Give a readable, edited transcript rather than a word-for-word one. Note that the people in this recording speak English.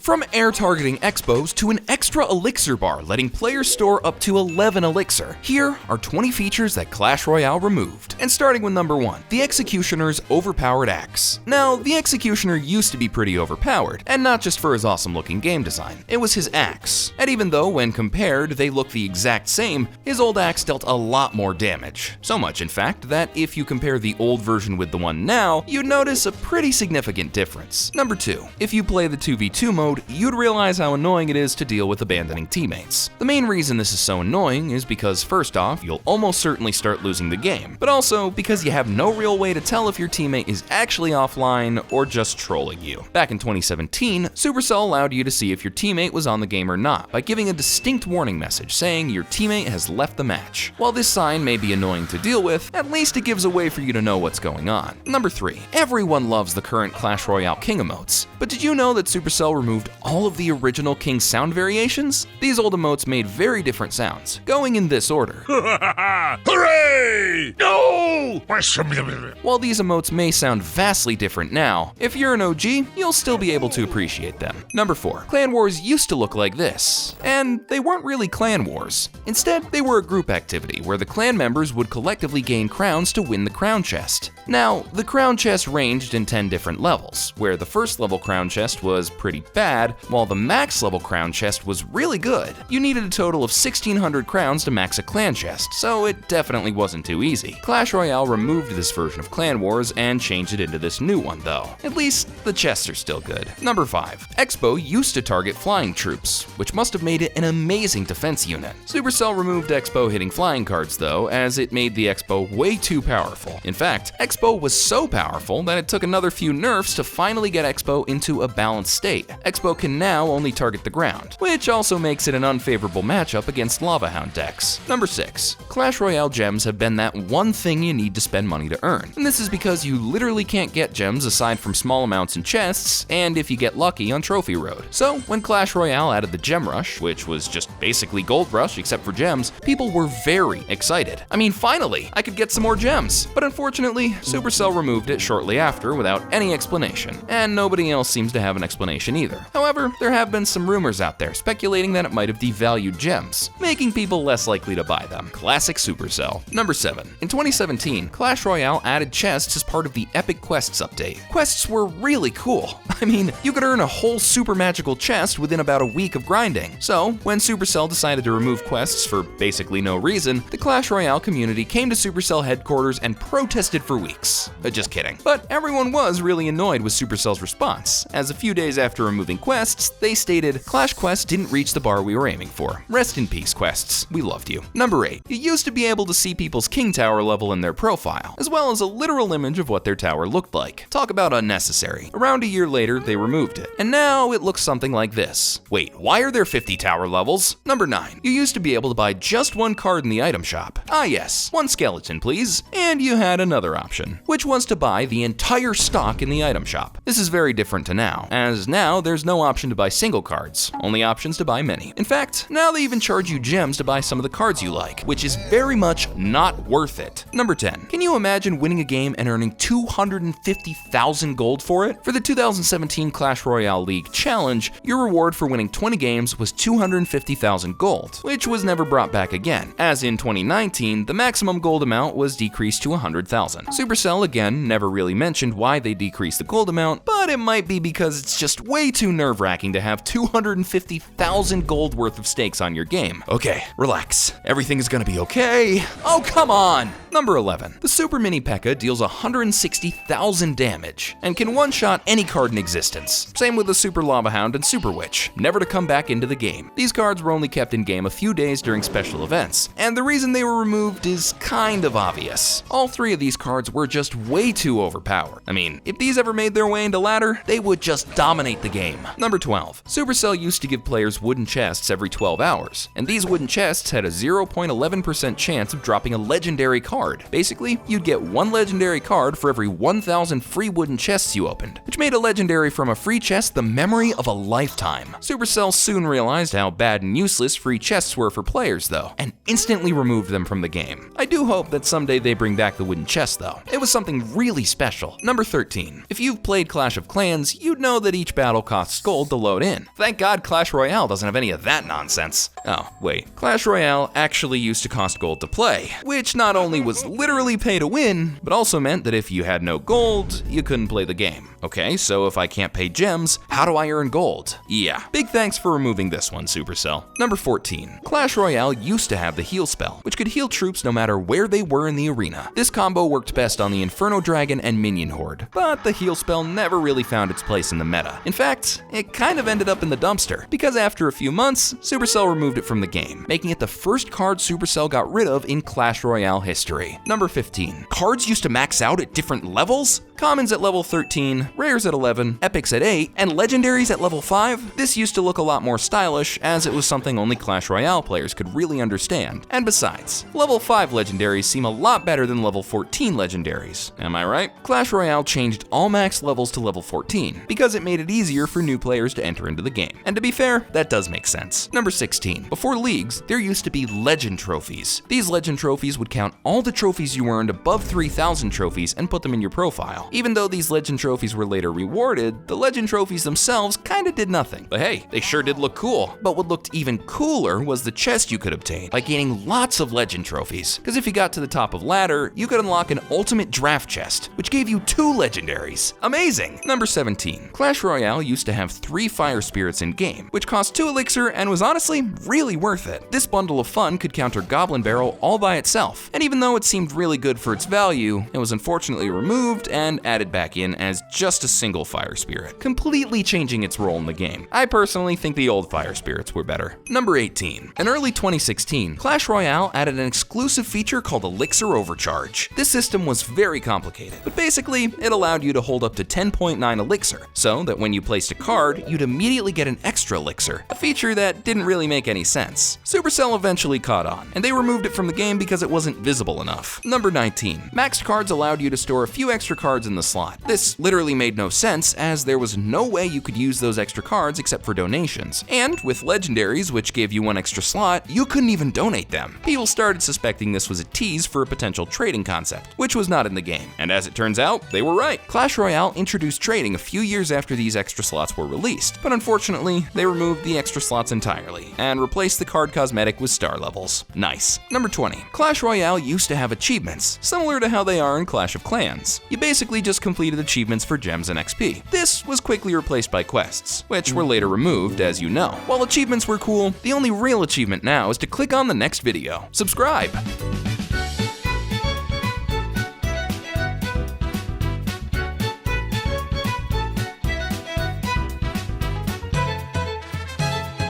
From air targeting expos to an extra elixir bar letting players store up to 11 elixir, here are 20 features that Clash Royale removed. And starting with number 1, the Executioner's overpowered axe. Now, the Executioner used to be pretty overpowered, and not just for his awesome looking game design, it was his axe. And even though when compared they look the exact same, his old axe dealt a lot more damage. So much in fact that if you compare the old version with the one now, you'd notice a pretty significant difference. Number 2, if you play the 2v2 mode, you'd realize how annoying it is to deal with abandoning teammates. The main reason this is so annoying is because first off, you'll almost certainly start losing the game, but also because you have no real way to tell if your teammate is actually offline or just trolling you. Back in 2017, Supercell allowed you to see if your teammate was on the game or not by giving a distinct warning message saying your teammate has left the match. While this sign may be annoying to deal with, at least it gives a way for you to know what's going on. Number 3, everyone loves the current Clash Royale King emotes, but did you know that Supercell removed all of the original King sound variations? These old emotes made very different sounds, going in this order. Hooray! No! While these emotes may sound vastly different now, if you're an OG, you'll still be able to appreciate them. Number 4, Clan Wars used to look like this, and they weren't really clan wars. Instead, they were a group activity where the clan members would collectively gain crowns to win the crown chest. Now, the crown chest ranged in 10 different levels, where the first level crown chest was pretty bad, while the max level crown chest was really good. You needed a total of 1600 crowns to max a clan chest, so it definitely wasn't too easy. Clash Royale removed this version of Clan Wars and changed it into this new one though. At least, the chests are still good. Number 5, Expo used to target flying troops, which must have made it an amazing defense unit. Supercell removed Expo hitting flying cards though, as it made the Expo way too powerful. In fact, Expo was so powerful that it took another few nerfs to finally get Expo into a balanced state. Expo can now only target the ground, which also makes it an unfavorable matchup against Lava Hound decks. Number 6, Clash Royale gems have been that one thing you need to spend money to earn, and this is because you literally can't get gems aside from small amounts in chests, and if you get lucky on Trophy Road. So when Clash Royale added the Gem Rush, which was just basically Gold Rush except for gems, people were very excited. I mean, finally, I could get some more gems, but unfortunately, Supercell removed it shortly after without any explanation, and nobody else seems to have an explanation either. However, there have been some rumors out there speculating that it might have devalued gems, making people less likely to buy them. Classic Supercell. Number 7. In 2017, Clash Royale added chests as part of the Epic Quests update. Quests were really cool. I mean, you could earn a whole super magical chest within about a week of grinding. So, when Supercell decided to remove quests for basically no reason, the Clash Royale community came to Supercell headquarters and protested for weeks. Just kidding. But everyone was really annoyed with Supercell's response, as a few days after removing quests, they stated, "Clash Quest didn't reach the bar we were aiming for. Rest in peace, quests. We loved you." Number 8. You used to be able to see people's King Tower level in their profile, as well as a literal image of what their tower looked like. Talk about unnecessary. Around a year later, they removed it. And now it looks something like this. Wait, why are there 50 tower levels? Number 9. You used to be able to buy just one card in the item shop. Ah yes, one skeleton please. And you had another option, which was to buy the entire stock in the item shop. This is very different to now, as now there's no option to buy single cards, only options to buy many. In fact, now they even charge you gems to buy some of the cards you like, which is very much not worth it. Number 10. Can you imagine winning a game and earning 250,000 gold for it? For the 2017 Clash Royale League Challenge, your reward for winning 20 games was 250,000 gold, which was never brought back again, as in 2019, the maximum gold amount was decreased to 100,000. Supercell again never really mentioned why they decreased the gold amount, but it might be because it's just way too nerve-wracking to have 250,000 gold worth of stakes on your game. Okay, relax. Everything is gonna be okay. Oh, come on! Number 11. The Super Mini P.E.K.K.A. deals 160,000 damage and can one-shot any card in existence. Same with the Super Lava Hound and Super Witch, never to come back into the game. These cards were only kept in game a few days during special events, and the reason they were removed is kind of obvious. All 3 of these cards were just way too overpowered. I mean, if these ever made their way into ladder, they would just dominate the game. Number 12. Supercell used to give players wooden chests every 12 hours, and these wooden chests had a 0.11% chance of dropping a legendary card. Basically, you'd get one legendary card for every 1,000 free wooden chests you opened, which made a legendary from a free chest the memory of a lifetime. Supercell soon realized how bad and useless free chests were for players though, and instantly removed them from the game. I do hope that someday they bring back the wooden chest though. It was something really special. Number 13. If you've played Clash of Clans, you'd know that each battle costs costs gold to load in. Thank God Clash Royale doesn't have any of that nonsense. Oh, wait. Clash Royale actually used to cost gold to play, which not only was literally pay to win, but also meant that if you had no gold, you couldn't play the game. Okay, so if I can't pay gems, how do I earn gold? Yeah, big thanks for removing this one, Supercell. Number 14. Clash Royale used to have the heal spell, which could heal troops no matter where they were in the arena. This combo worked best on the Inferno Dragon and Minion Horde, but the heal spell never really found its place in the meta. In fact, it kind of ended up in the dumpster, because after a few months, Supercell removed it from the game, making it the first card Supercell got rid of in Clash Royale history. Number 15. Cards used to max out at different levels? Commons at level 13, rares at 11, epics at 8, and legendaries at level 5? This used to look a lot more stylish, as it was something only Clash Royale players could really understand. And besides, level 5 legendaries seem a lot better than level 14 legendaries. Am I right? Clash Royale changed all max levels to level 14, because it made it easier for new players to enter into the game. And to be fair, that does make sense. Number 16. Before leagues, there used to be legend trophies. These legend trophies would count all the trophies you earned above 3,000 trophies and put them in your profile. Even though these legend trophies were later rewarded, the legend trophies themselves kinda did nothing. But hey, they sure did look cool. But what looked even cooler was the chest you could obtain by gaining lots of legend trophies. Because if you got to the top of ladder, you could unlock an ultimate draft chest, which gave you 2 legendaries. Amazing! Number 17. Clash Royale used to have 3 fire spirits in game, which cost 2 elixir and was honestly really worth it. This bundle of fun could counter Goblin Barrel all by itself, and even though it seemed really good for its value, it was unfortunately removed and added back in as just a single fire spirit, completely changing its role in the game. I personally think the old fire spirits were better. Number 18. In early 2016, Clash Royale added an exclusive feature called Elixir Overcharge. This system was very complicated, but basically it allowed you to hold up to 10.9 elixir, so that when you placed a card, you'd immediately get an extra elixir, a feature that didn't really make any sense. Supercell eventually caught on, and they removed it from the game because it wasn't visible enough. Number 19. Maxed cards allowed you to store a few extra cards in the slot. This literally made no sense, as there was no way you could use those extra cards except for donations. And with legendaries, which gave you 1 extra slot, you couldn't even donate them. People started suspecting this was a tease for a potential trading concept, which was not in the game. And as it turns out, they were right. Clash Royale introduced trading a few years after these extra slots were released, but unfortunately, they removed the extra slots entirely and replaced the card cosmetic with star levels. Nice. Number 20. Clash Royale used to have achievements, similar to how they are in Clash of Clans. You basically just completed achievements for gems and XP. This was quickly replaced by quests, which were later removed, as you know. While achievements were cool, the only real achievement now is to click on the next video. Subscribe!